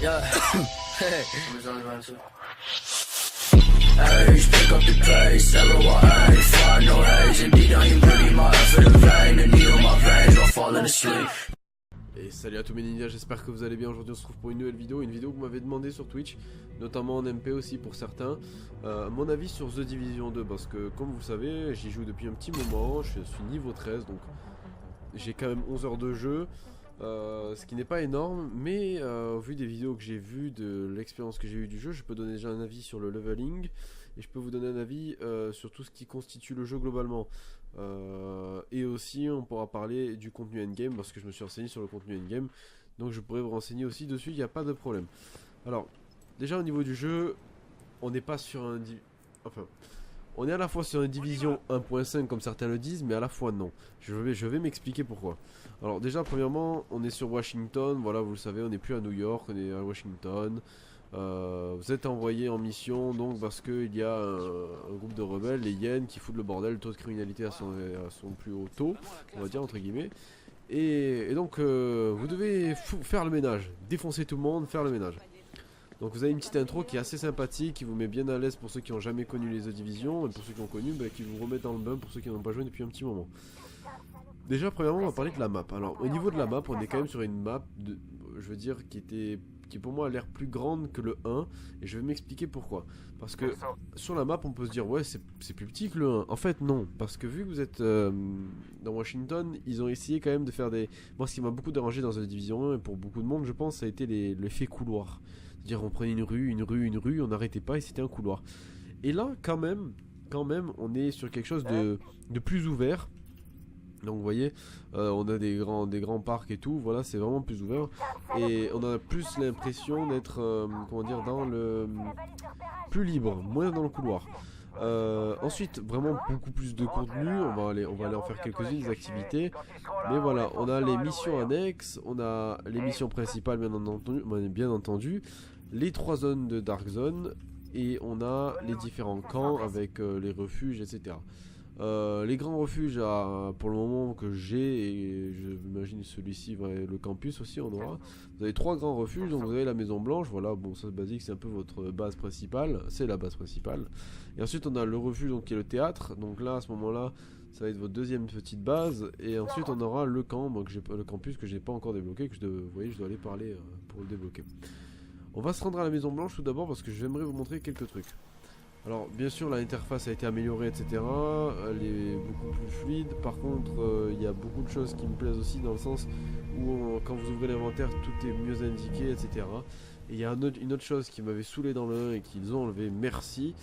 Yeah. Hey, je pick up the pace, everyone ain't fire, no haze. Indeed, I am really my effort in vain. The needle my veins, I'm falling asleep. Et salut à tous mes ninjas, j'espère que vous allez bien. Aujourd'hui on se retrouve pour une nouvelle vidéo, que vous m'avez demandé sur Twitch, notamment en MP aussi pour certains. Mon avis sur The Division 2, parce que comme vous le savez, j'y joue depuis un petit moment, je suis niveau 13, donc j'ai quand même 11 heures de jeu. Ce qui n'est pas énorme, mais au vu des vidéos que j'ai vues, de l'expérience que j'ai eue du jeu, je peux donner déjà un avis sur le leveling et je peux vous donner un avis sur tout ce qui constitue le jeu globalement. Et aussi on pourra parler du contenu endgame parce que je me suis renseigné sur le contenu endgame, donc je pourrais vous renseigner aussi dessus, il n'y a pas de problème. Alors déjà au niveau du jeu, on n'est pas sur un... on est à la fois sur une division 1.5 comme certains le disent, mais à la fois non. Je vais m'expliquer pourquoi. Alors déjà premièrement, on est sur Washington, voilà vous le savez, on n'est plus à New York, on est à Washington. Vous êtes envoyé en mission donc parce qu'il y a un groupe de rebelles, les Hyènes, qui foutent le bordel, le taux de criminalité à son plus haut taux, on va dire entre guillemets. Et donc vous devez faire le ménage, défoncer tout le monde, faire le ménage. Donc vous avez une petite intro qui est assez sympathique, qui vous met bien à l'aise pour ceux qui n'ont jamais connu les The Division, et pour ceux qui ont connu, qui vous remettent dans le bain pour ceux qui n'ont pas joué depuis un petit moment. Déjà premièrement on va parler de la map. Alors au niveau de la map on est quand même sur une map, je veux dire, qui pour moi a l'air plus grande que le 1, et je vais m'expliquer pourquoi. Parce que sur la map on peut se dire ouais c'est plus petit que le 1. En fait non, parce que vu que vous êtes dans Washington, ils ont essayé quand même de faire des... Moi ce qui m'a beaucoup dérangé dans The Division 1, et pour beaucoup de monde je pense, ça a été l'effet couloir. C'est-à-dire on prenait une rue, on n'arrêtait pas et c'était un couloir. Et là quand même on est sur quelque chose de plus ouvert. Donc vous voyez, on a des grands parcs et tout, voilà, c'est vraiment plus ouvert. Et on a plus l'impression d'être, comment dire, dans le... plus libre, moins dans le couloir. Ensuite, vraiment beaucoup plus de contenu, on va aller en faire quelques-unes des activités. Mais voilà, on a les missions annexes, on a les missions principales bien entendu, les 3 zones de Dark Zone, et on a les différents camps avec les refuges, etc. Les grands refuges pour le moment que j'ai, et je m'imagine celui-ci, le campus aussi on aura. Vous avez 3 grands refuges, donc vous avez la Maison Blanche, voilà, bon ça c'est basique, c'est un peu votre base principale, c'est la base principale. Et ensuite on a le refuge donc, qui est le théâtre, donc là à ce moment là ça va être votre deuxième petite base. Et ensuite on aura le camp, donc le campus que j'ai pas encore débloqué, vous voyez je dois aller parler pour le débloquer. On va se rendre à la Maison Blanche tout d'abord parce que j'aimerais vous montrer quelques trucs. Alors bien sûr l'interface a été améliorée etc, elle est beaucoup plus fluide. Par contre il y a beaucoup de choses qui me plaisent aussi, dans le sens où quand vous ouvrez l'inventaire tout est mieux indiqué etc. Et il y a une autre chose qui m'avait saoulé dans le 1 et qu'ils ont enlevé, merci,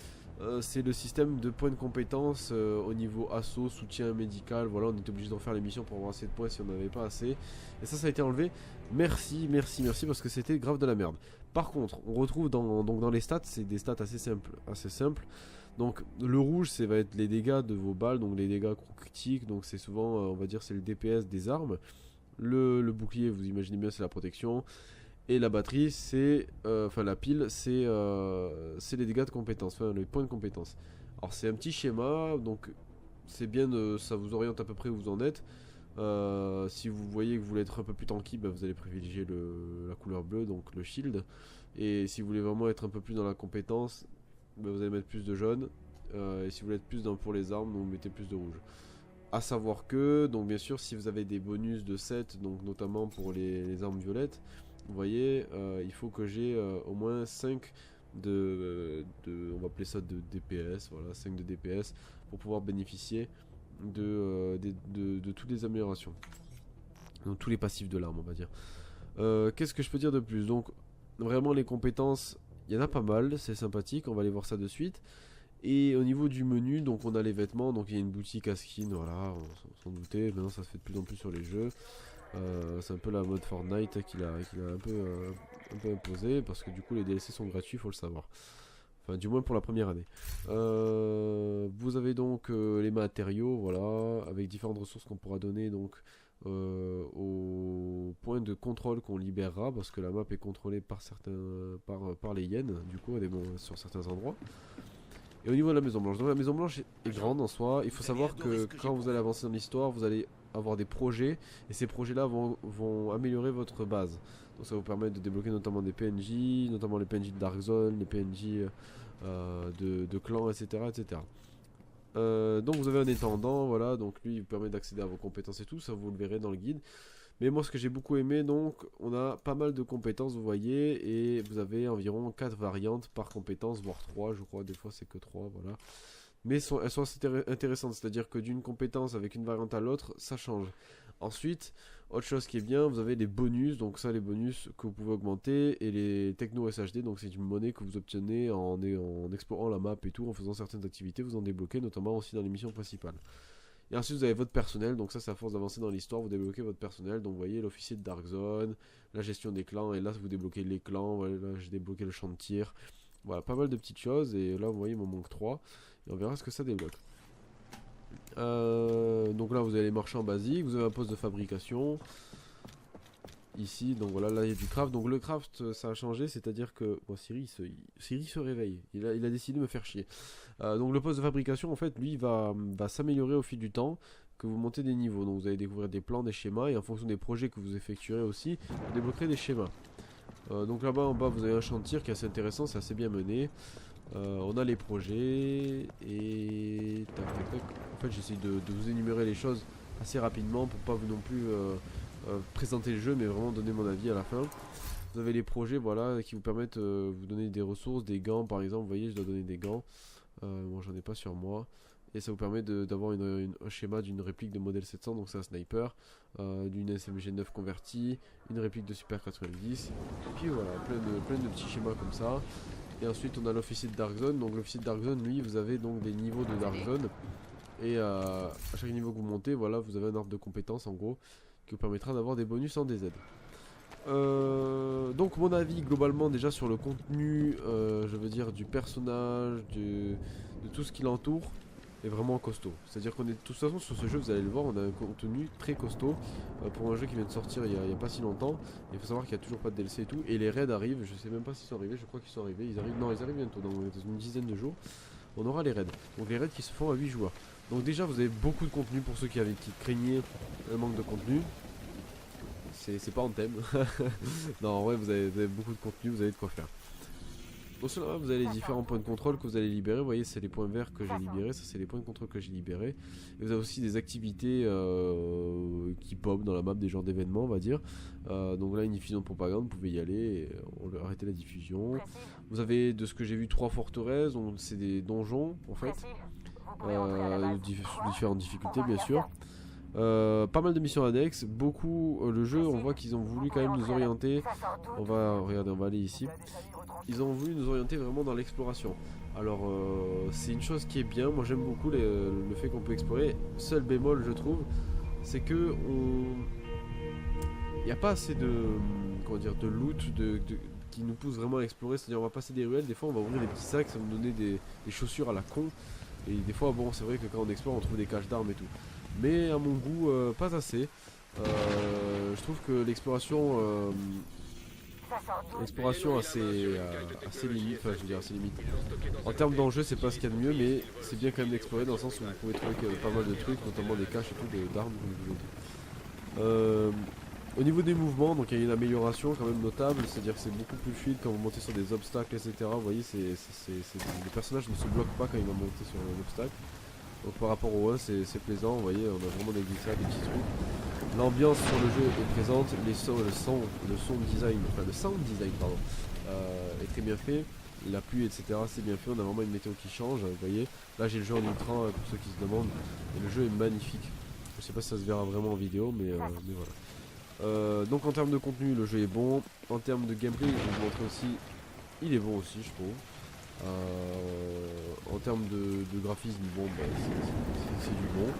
c'est le système de points de compétence au niveau assaut, soutien médical. Voilà, on était obligé d'en faire les missions pour avoir assez de points si on n'avait pas assez. Et ça a été enlevé, merci parce que c'était grave de la merde. Par contre, on retrouve dans les stats, c'est des stats assez simples. Donc le rouge, ça va être les dégâts de vos balles, donc les dégâts critiques, donc c'est souvent, on va dire, c'est le DPS des armes. Le bouclier, vous imaginez bien, c'est la protection. Et la batterie, c'est, la pile, c'est les dégâts de compétence, les points de compétence. Alors c'est un petit schéma, donc c'est bien, ça vous oriente à peu près où vous en êtes. Si vous voyez que vous voulez être un peu plus tanky, vous allez privilégier la couleur bleue, donc le shield. Et si vous voulez vraiment être un peu plus dans la compétence, vous allez mettre plus de jaune. Et si vous voulez être plus pour les armes, donc vous mettez plus de rouge. A savoir que, donc bien sûr, si vous avez des bonus de 7, donc notamment pour les armes violettes, vous voyez, il faut que j'ai au moins 5 on va appeler ça de DPS, voilà, 5 de DPS pour pouvoir bénéficier de toutes les améliorations, donc tous les passifs de l'arme on va dire. Qu'est-ce que je peux dire de plus? Donc vraiment les compétences, il y en a pas mal, c'est sympathique, on va aller voir ça de suite. Et au niveau du menu, donc on a les vêtements, donc il y a une boutique à skin, voilà, on s'en doutait, maintenant ça se fait de plus en plus sur les jeux. C'est un peu la mode Fortnite qu'il a un peu imposé, parce que du coup les DLC sont gratuits, faut le savoir. Enfin du moins pour la première année. Vous avez donc les matériaux, voilà, avec différentes ressources qu'on pourra donner donc au point de contrôle qu'on libérera, parce que la map est contrôlée par les hyènes, du coup sur certains endroits. Et au niveau de la Maison Blanche, donc la Maison Blanche est grande en soi. Il faut savoir que quand vous allez avancer dans l'histoire, vous allez avoir des projets, et ces projets là vont améliorer votre base. Donc ça vous permet de débloquer notamment des PNJ, notamment les PNJ de Dark Zone, les PNJ de clans, etc. etc. Donc vous avez un étendant, voilà, donc lui il vous permet d'accéder à vos compétences et tout, ça vous le verrez dans le guide. Mais moi ce que j'ai beaucoup aimé, donc on a pas mal de compétences, vous voyez, et vous avez environ 4 variantes par compétence, voire 3, je crois, des fois c'est que 3, voilà. Mais elles sont assez intéressantes, c'est-à-dire que d'une compétence avec une variante à l'autre, ça change. Ensuite, autre chose qui est bien, vous avez les bonus, donc ça les bonus que vous pouvez augmenter, et les techno SHD, donc c'est une monnaie que vous obtenez en explorant la map et tout, en faisant certaines activités, vous en débloquez, notamment aussi dans les missions principales. Et ensuite vous avez votre personnel, donc ça c'est à force d'avancer dans l'histoire, vous débloquez votre personnel, donc vous voyez l'officier de Dark Zone, la gestion des clans, et là vous débloquez les clans, voilà, là j'ai débloqué le champ de tir, voilà, pas mal de petites choses, et là vous voyez il m'en manque 3, et on verra ce que ça débloque. Donc là vous avez les marchands basiques, vous avez un poste de fabrication ici, donc voilà, là il y a du craft. Donc le craft ça a changé, c'est à dire que bon, Siri se réveille, il a décidé de me faire chier. Donc le poste de fabrication en fait lui va s'améliorer au fil du temps que vous montez des niveaux. Donc vous allez découvrir des plans, des schémas, et en fonction des projets que vous effectuerez aussi, vous débloquerez des schémas. Donc là-bas en bas vous avez un champ de tir qui est assez intéressant, c'est assez bien mené. On a les projets et tac tac tac. En fait j'essaie de vous énumérer les choses assez rapidement pour pas vous non plus présenter le jeu, mais vraiment donner mon avis à la fin. Vous avez les projets, voilà, qui vous permettent de vous donner des ressources, des gants par exemple. Vous voyez, je dois donner des gants. Bon, j'en ai pas sur moi. Et ça vous permet d'avoir un schéma d'une réplique de modèle 700, donc c'est un sniper, d'une SMG9 convertie, une réplique de Super 90. Et puis voilà, plein de petits schémas comme ça. Et ensuite on a l'officier de Dark Zone. Donc l'officier de Dark Zone, lui, vous avez donc des niveaux de Dark Zone. Et à chaque niveau que vous montez, voilà, vous avez un arbre de compétences en gros, qui vous permettra d'avoir des bonus en DZ. Donc mon avis globalement déjà sur le contenu, je veux dire du personnage, de tout ce qui l'entoure, est vraiment costaud. C'est-à-dire qu'on est de toute façon sur ce jeu, vous allez le voir, on a un contenu très costaud pour un jeu qui vient de sortir il y a pas si longtemps. Il faut savoir qu'il n'y a toujours pas de DLC et tout, et les raids arrivent, je sais même pas s'ils sont arrivés, je crois qu'ils sont arrivés, ils arrivent bientôt, dans une dizaine de jours. On aura les raids, donc les raids qui se font à 8 joueurs. Donc déjà vous avez beaucoup de contenu pour ceux qui craignaient un manque de contenu. C'est pas en thème. Non, en vrai vous avez beaucoup de contenu, vous avez de quoi faire. Donc sur là vous avez les différents points de contrôle que vous allez libérer. Vous voyez, c'est les points verts que j'ai libérés, ça c'est les points de contrôle que j'ai libérés. Et vous avez aussi des activités qui pop dans la map, des genres d'événements on va dire. Donc là une diffusion de propagande, vous pouvez y aller, et on va arrêter la diffusion. Vous avez, de ce que j'ai vu, 3 forteresses, donc c'est des donjons en fait. Différentes difficultés bien sûr. Pas mal de missions annexes, beaucoup le jeu, on voit qu'ils ont voulu quand même nous orienter. Regardez, on va aller ici. Ils ont voulu nous orienter vraiment dans l'exploration. Alors c'est une chose qui est bien, moi j'aime beaucoup le fait qu'on peut explorer. Seul bémol je trouve, c'est que il n'y a pas assez de loot qui nous pousse vraiment à explorer. C'est-à-dire on va passer des ruelles, des fois on va ouvrir des petits sacs, ça va nous donner des chaussures à la con. Et des fois bon c'est vrai que quand on explore on trouve des caches d'armes et tout. Mais à mon goût pas assez. Je trouve que l'exploration assez limite, enfin je veux dire assez limite. En termes d'enjeu c'est pas ce qu'il y a de mieux, mais c'est bien quand même d'explorer dans le sens où vous pouvez trouver pas mal de trucs, notamment des caches et tout, d'armes comme je vous l'ai dit. Au niveau des mouvements, donc il y a une amélioration quand même notable, c'est-à-dire que c'est beaucoup plus fluide quand vous montez sur des obstacles, etc. Vous voyez, les personnages ne se bloquent pas quand ils vont monter sur un obstacle. Donc par rapport au 1, c'est plaisant, vous voyez, on a vraiment des glissades, des petits trucs. L'ambiance sur le jeu est présente, le sound design pardon, est très bien fait. La pluie, etc. c'est bien fait, on a vraiment une météo qui change, vous voyez. Là j'ai le jeu en ultra pour ceux qui se demandent, et le jeu est magnifique. Je sais pas si ça se verra vraiment en vidéo, mais voilà. Donc en termes de contenu, le jeu est bon. En termes de gameplay, je vais vous montrer aussi, il est bon aussi je trouve. En termes de graphisme, bon, bah, c'est du bon.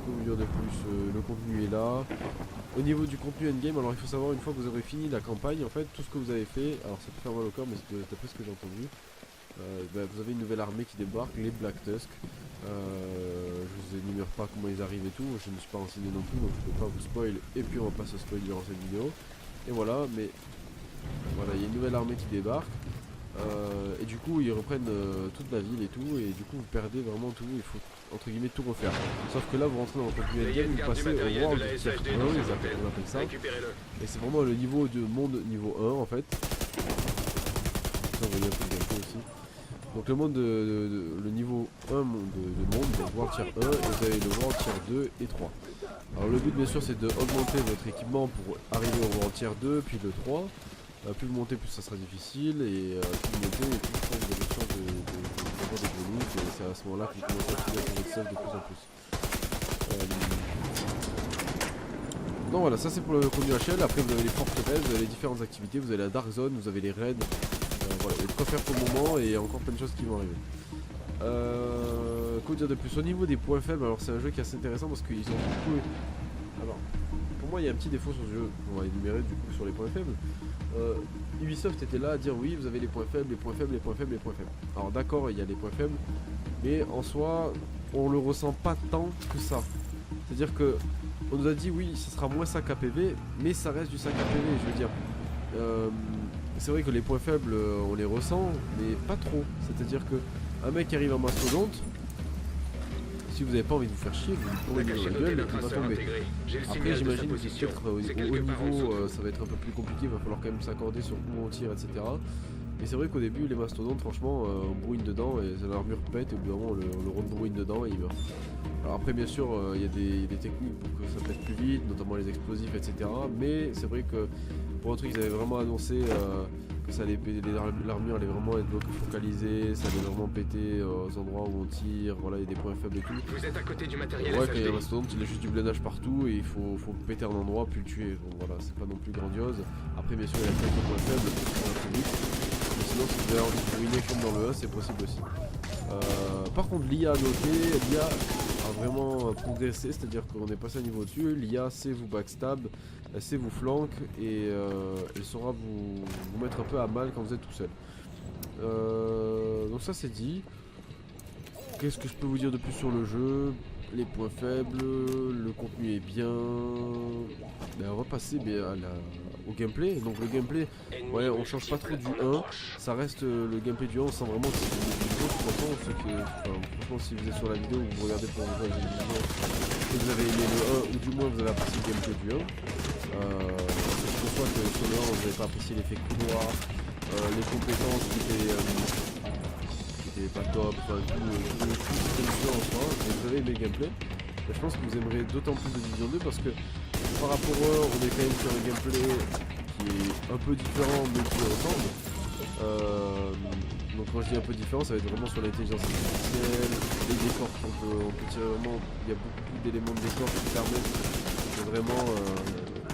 Que vous dire de plus, le contenu est là. Au niveau du contenu endgame, alors il faut savoir, une fois que vous aurez fini la campagne, en fait, tout ce que vous avez fait, alors ça peut faire mal au corps, mais c'est d'après ce que j'ai entendu, vous avez une nouvelle armée qui débarque, les Black Tusk. Je vous énumère pas comment ils arrivent et tout, je ne suis pas renseigné non plus, donc je peux pas vous spoil, et puis on va pas se spoil durant cette vidéo. Et voilà, mais voilà, il y a une nouvelle armée qui débarque. Et du coup ils reprennent toute la ville et tout, et du coup vous perdez vraiment tout, il faut entre guillemets tout refaire. Sauf que là vous rentrez dans le contenu endgame, vous passez au World Tier 1, on appelle ça. Et c'est vraiment le niveau de monde niveau 1 en fait. Ça on va dire un peu de gameplay aussi. Donc le monde le niveau 1 de monde, donc World Tier 1, et vous avez le World Tier 2 et 3. Alors le but bien sûr c'est d'augmenter votre équipement pour arriver au World Tier 2 puis le 3. Plus vous montez plus ça sera difficile et plus vous montez plus je pense que vous avez des chances d'avoir des bonus et c'est à ce moment là que vous commencez à finir votre self de plus en plus. Donc voilà, ça c'est pour le contenu HL. Après vous avez les forteresses, vous avez les différentes activités, vous avez la Dark Zone, vous avez les raids. Voilà, il y a de quoi faire pour le moment et il y a encore plein de choses qui vont arriver. Quoi dire de plus au niveau des points faibles, alors c'est un jeu qui est assez intéressant parce qu'ils ont beaucoup... Alors, pour moi il y a un petit défaut sur ce jeu, on va énumérer du coup sur les points faibles. Ubisoft était là à dire oui vous avez les points faibles, les points faibles, les points faibles, les points faibles. Alors d'accord il y a les points faibles, mais en soi on le ressent pas tant que ça. C'est à dire que on nous a dit oui ce sera moins sac à PV, mais ça reste du sac à PV, je veux dire. C'est vrai que les points faibles on les ressent, mais pas trop. C'est à dire que un mec qui arrive en mastodonte, si vous n'avez pas envie de vous faire chier, vous lui pourrez dans la gueule et il va tomber. Après j'imagine que peut-être au haut niveau ça va être un peu plus compliqué, il va falloir quand même s'accorder sur où on tire, etc. Mais c'est vrai qu'au début les mastodontes franchement on brouille dedans et l'armure pète et au bout d'un moment le rond brouille dedans et il meurt. Alors après bien sûr il y a des techniques pour que ça pète plus vite, notamment les explosifs, etc. Mais c'est vrai que pour un truc ils avaient vraiment annoncé que ça allait l'armure allait vraiment être focalisée, ça allait vraiment péter aux endroits où on tire, voilà il y a des points faibles et tout. Vous êtes à côté du matériel. Ouais, quand il y a un mastodonte il a juste du blindage partout et il faut péter un endroit puis le tuer, donc voilà c'est pas non plus grandiose. Après bien sûr il y a quelques points faibles qui sont plus vite, mais sinon si vous avez envie de ruiner comme dans le 1 c'est possible aussi. Par contre l'IA à noter, l'IA a vraiment progressé, c'est-à-dire qu'on est passé à un niveau au-dessus, l'IA sait vous backstab, elle sait vous flanque et elle saura vous mettre un peu à mal quand vous êtes tout seul. Donc ça c'est dit. Qu'est-ce que je peux vous dire de plus sur le jeu? Les points faibles, le contenu est bien. Ben, on va passer au gameplay. Donc le gameplay, ouais, on change pas trop du 1. Ça reste le gameplay du 1, on sent vraiment que c'est du jeu. Franchement, si vous êtes sur la vidéo ou vous regardez pour vous vous avez aimé le 1 ou du moins vous avez apprécié le gameplay du 1. Je conçois que sur le 1 vous n'avez pas apprécié l'effet couloir, les compétences qui étaient pas top, enfin tout c'était le jeu en soi, et vous avez aimé le gameplay. Et je pense que vous aimerez d'autant plus de Division 2 parce que par rapport à on est quand même sur un gameplay qui est un peu différent mais qui ressemble. Donc quand je dis un peu différent, ça va être vraiment sur l'intelligence artificielle, les décors qu'on peut tirer vraiment, il y a beaucoup d'éléments de décor qui permettent de vraiment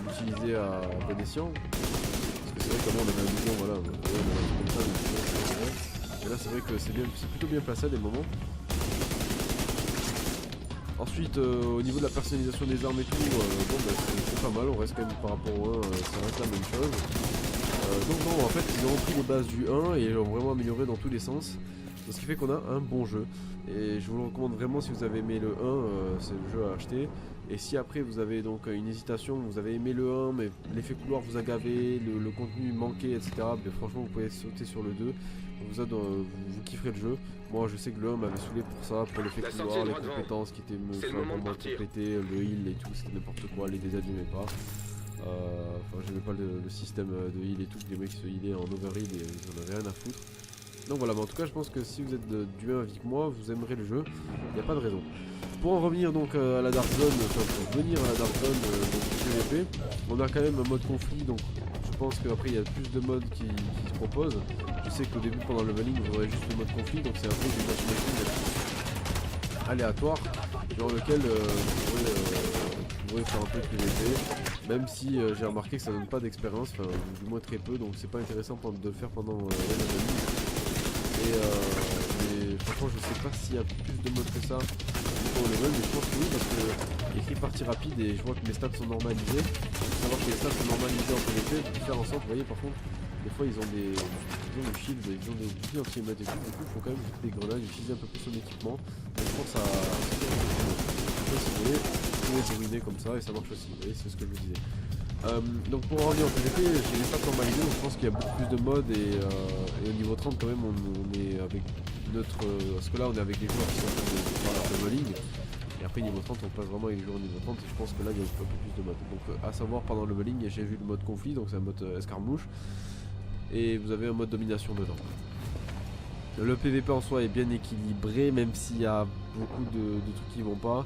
l'utiliser à bon escient. Parce que c'est vrai que on avait un vision, voilà, on avait un truc comme ça, et là c'est vrai que c'est plutôt bien placé à des moments. Ensuite au niveau de la personnalisation des armes et tout, bon, bah, c'est pas mal, on reste quand même par rapport au 1, ça reste la même chose. Donc non, en fait ils ont repris les bases du 1 et ils l'ont vraiment amélioré dans tous les sens. Ce qui fait qu'on a un bon jeu. Et je vous le recommande vraiment si vous avez aimé le 1, c'est le jeu à acheter. Et si après vous avez donc une hésitation, vous avez aimé le 1 mais l'effet couloir vous a gavé, le contenu manquait, etc. Mais franchement vous pouvez sauter sur le 2. Vous kifferez le jeu. Moi je sais que le 1 m'avait saoulé pour ça, pour l'effet couloir, les compétences qui étaient vraiment complétées, le heal et tout, c'était n'importe quoi, les dégâts j'aimais pas. Enfin j'aimais pas le système de heal et tout, les mecs se healaient en overheal et ils en avaient rien à foutre. Donc voilà, mais en tout cas je pense que si vous êtes du même avec moi, vous aimerez le jeu, il n'y a pas de raison. Pour en revenir donc à la Dark Zone, pour venir à la Dark Zone donc PvP, on a quand même un mode conflit, donc je pense qu'après il y a plus de modes qui se proposent. Je sais qu'au début pendant le leveling vous aurez juste le mode conflit, donc c'est un peu du matchmaking aléatoire, dans lequel vous pourrez faire un peu de PvP, même si j'ai remarqué que ça donne pas d'expérience, enfin du moins très peu, donc c'est pas intéressant de le faire pendant le leveling. Mais franchement je sais pas s'il y a plus de modes que ça pour le level, mais je pense que oui parce que il écrit partie rapide et je vois que mes stats sont normalisés. Il faut savoir que les stats sont normalisés en PvP pour faire en sorte, vous voyez par contre, des fois ils ont des shields, ils ont des boucliers anti-émeutes et tout, du coup il faut quand même jeter des grenades, utiliser un peu plus son équipement. Donc je pense que ça si vous voulez, vous pouvez vous ruiner comme ça et ça marche aussi, vous voyez c'est ce que je vous disais. Donc pour en revenir au PVP, j'ai les stats normalisées, donc je pense qu'il y a beaucoup plus de modes et au niveau 30 quand même on est avec notre... parce que là on est avec des joueurs qui sont en train de faire leur leveling. Et après niveau 30 on passe vraiment avec les joueurs au niveau 30 et je pense que là il y a un peu plus de modes. Donc à savoir pendant le leveling j'ai vu le mode conflit, donc c'est un mode escarmouche. Et vous avez un mode domination dedans. Le PVP en soi est bien équilibré même s'il y a beaucoup de trucs qui vont pas.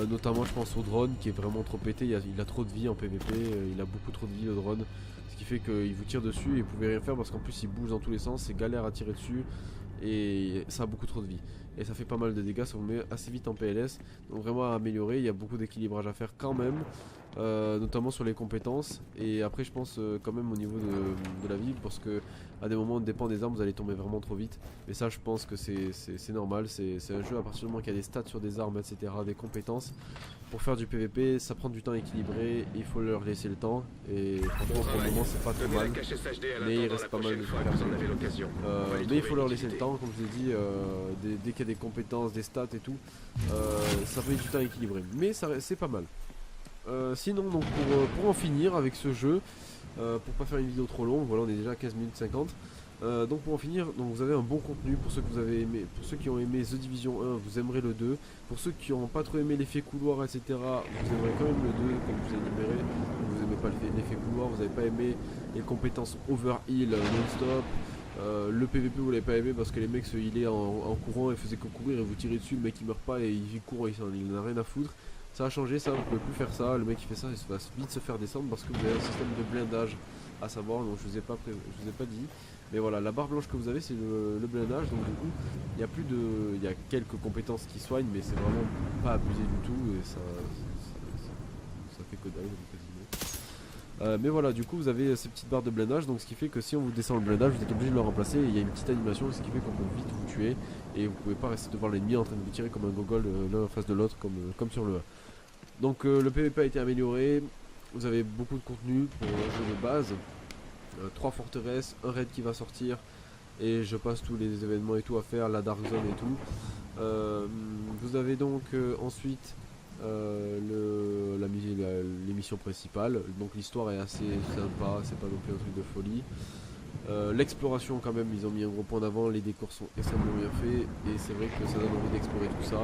Notamment je pense au drone qui est vraiment trop pété, il a trop de vie en PVP, il a beaucoup trop de vie le drone. Ce qui fait qu'il vous tire dessus et vous pouvez rien faire parce qu'en plus il bouge dans tous les sens, c'est galère à tirer dessus et ça a beaucoup trop de vie. Et ça fait pas mal de dégâts, ça vous met assez vite en PLS. Donc vraiment à améliorer, il y a beaucoup d'équilibrage à faire quand même. Notamment sur les compétences et après je pense quand même au niveau de la vie parce que à des moments on dépend des armes vous allez tomber vraiment trop vite mais ça je pense que c'est normal, c'est un jeu à partir du moment qu'il y a des stats sur des armes etc, des compétences pour faire du PVP ça prend du temps équilibré, il faut leur laisser le temps et franchement pour le moment c'est pas trop mal mais il reste pas mal de choses mais il faut leur laisser le temps comme je vous ai dit dès qu'il y a des compétences, des stats et tout ça met du temps équilibré mais c'est pas mal. Sinon donc pour en finir avec ce jeu pour pas faire une vidéo trop longue, voilà on est déjà à 15 minutes 50 donc pour en finir, donc vous avez un bon contenu pour ceux que vous avez aimé, pour ceux qui ont aimé The Division 1 vous aimerez le 2, pour ceux qui n'ont pas trop aimé l'effet couloir etc vous aimerez quand même le 2 comme je vous ai énuméré. Vous aimez pas l'effet couloir, vous n'avez pas aimé les compétences overheal non-stop, le PVP vous l'avez pas aimé parce que les mecs se healaient en courant et faisaient que courir et vous tirez dessus, le mec il meurt pas et il court, il n'en a rien à foutre. Ça a changé, ça, vous pouvez plus faire ça, le mec qui fait ça, il va vite se faire descendre parce que vous avez un système de blindage à savoir, donc je vous ai pas dit. Mais voilà, la barre blanche que vous avez c'est le blindage, donc du coup, il y a plus de. Il y a quelques compétences qui soignent, mais c'est vraiment pas abusé du tout et ça fait que dalle quasiment. Mais voilà, du coup vous avez ces petites barres de blindage, donc ce qui fait que si on vous descend le blindage, vous êtes obligé de le remplacer. Et il y a une petite animation, ce qui fait qu'on peut vite vous tuer et vous pouvez pas rester devant l'ennemi en train de vous tirer comme un gogol l'un en face de l'autre, comme sur le 1. Donc le PVP a été amélioré, vous avez beaucoup de contenu pour le jeu de base, 3 forteresses, un raid qui va sortir et je passe tous les événements et tout à faire, la Dark Zone et tout. Vous avez donc ensuite l'émission principale, donc l'histoire est assez sympa, c'est pas non plus un truc de folie. L'exploration quand même, ils ont mis un gros point d'avant, les décors sont extrêmement bien faits et c'est vrai que ça donne envie d'explorer tout ça.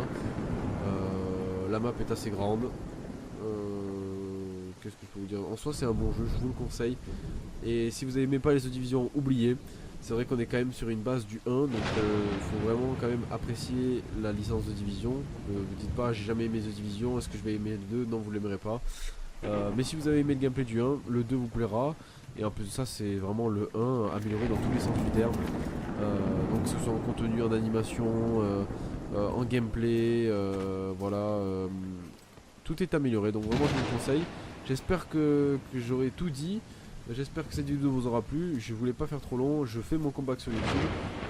La map est assez grande. Qu'est-ce que je peux vous dire? En soi c'est un bon jeu, je vous le conseille. Et si vous n'aimez pas les The Division, oubliez. C'est vrai qu'on est quand même sur une base du 1, donc il faut vraiment quand même apprécier la licence de Division. Vous dites pas j'ai jamais aimé The Division, est-ce que je vais aimer le 2? Non, vous l'aimerez pas. Mais si vous avez aimé le gameplay du 1, le 2 vous plaira. Et en plus de ça c'est vraiment le 1 amélioré dans tous les sens du terme. Donc que ce soit en contenu, en animation, en gameplay, voilà, tout est amélioré, donc vraiment je vous le conseille. J'espère que j'aurai tout dit. J'espère que cette vidéo vous aura plu. Je voulais pas faire trop long, je fais mon comeback sur YouTube.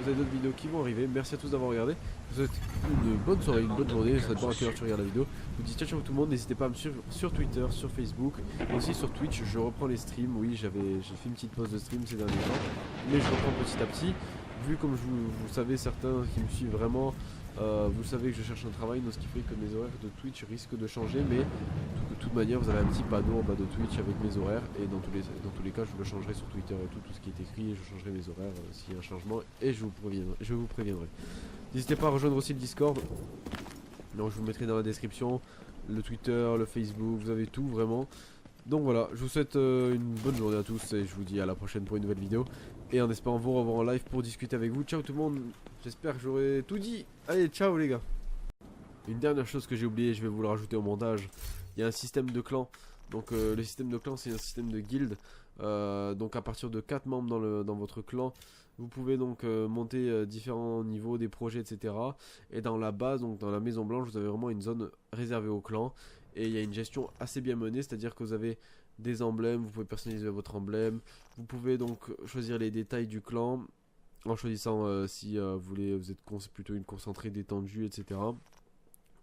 Vous avez d'autres vidéos qui vont arriver. Merci à tous d'avoir regardé. Je vous souhaite une bonne soirée, une bonne journée. Je sais pas à quelle heure tu regardes la vidéo. Je vous dis ciao ciao tout le monde. N'hésitez pas à me suivre sur Twitter, sur Facebook et aussi sur Twitch. Je reprends les streams. Oui, j'ai fait une petite pause de stream ces derniers temps, mais je reprends petit à petit. Vu comme vous savez, certains qui me suivent vraiment, vous savez que je cherche un travail, donc ce qui fait que mes horaires de Twitch risquent de changer, mais de toute manière vous avez un petit panneau en bas de Twitch avec mes horaires et dans tous les cas je vous le changerai sur Twitter et tout ce qui est écrit et je changerai mes horaires s'il y a un changement et je vous préviendrai. N'hésitez pas à rejoindre aussi le Discord, donc je vous mettrai dans la description le Twitter, le Facebook, vous avez tout vraiment. Donc voilà, je vous souhaite une bonne journée à tous et je vous dis à la prochaine pour une nouvelle vidéo. Et en espérant vous revoir en live pour discuter avec vous. Ciao tout le monde, j'espère que j'aurai tout dit. Allez, ciao les gars. Une dernière chose que j'ai oublié, je vais vous le rajouter au montage. Il y a un système de clan. Donc le système de clan c'est un système de guilde. Donc à partir de 4 membres dans votre clan, vous pouvez donc monter différents niveaux des projets etc. Et dans la base, donc dans la maison blanche, vous avez vraiment une zone réservée au clan. Et il y a une gestion assez bien menée, c'est-à-dire que vous avez des emblèmes, vous pouvez personnaliser votre emblème. Vous pouvez donc choisir les détails du clan en choisissant si vous êtes plutôt une concentrée, détendue, etc.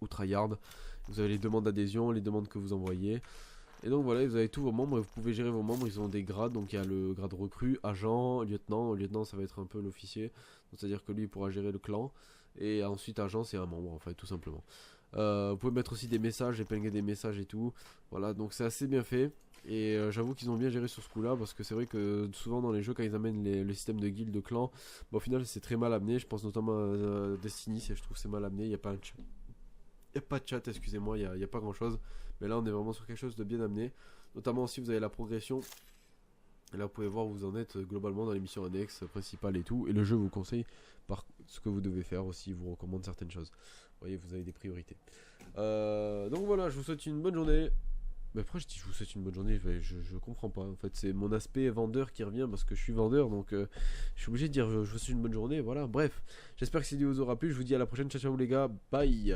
ou tryhard. Vous avez les demandes d'adhésion, les demandes que vous envoyez. Et donc voilà, vous avez tous vos membres et vous pouvez gérer vos membres. Ils ont des grades, donc il y a le grade recrue, agent, lieutenant. Lieutenant ça va être un peu l'officier, c'est-à-dire que lui il pourra gérer le clan. Et ensuite agent c'est un membre en fait tout simplement. Vous pouvez mettre aussi des messages, épingler des messages et tout. Voilà, donc c'est assez bien fait. Et j'avoue qu'ils ont bien géré sur ce coup là, parce que c'est vrai que souvent dans les jeux quand ils amènent le système de guild, de clan, au final c'est très mal amené. Je pense notamment à Destiny, je trouve que c'est mal amené, il n'y a pas de chat, excusez-moi, il y a pas grand chose. Mais là on est vraiment sur quelque chose de bien amené. Notamment aussi vous avez la progression. Et là vous pouvez voir où vous en êtes globalement dans les missions annexes, principales et tout. Et le jeu vous conseille par ce que vous devez faire aussi, il vous recommande certaines choses. Vous voyez, vous avez des priorités. Donc voilà, je vous souhaite une bonne journée. Mais après je dis je vous souhaite une bonne journée, je comprends pas. En fait c'est mon aspect vendeur qui revient parce que je suis vendeur. Donc je suis obligé de dire je vous souhaite une bonne journée. Voilà, bref. J'espère que cette vidéo vous aura plu. Je vous dis à la prochaine. Ciao ciao les gars. Bye.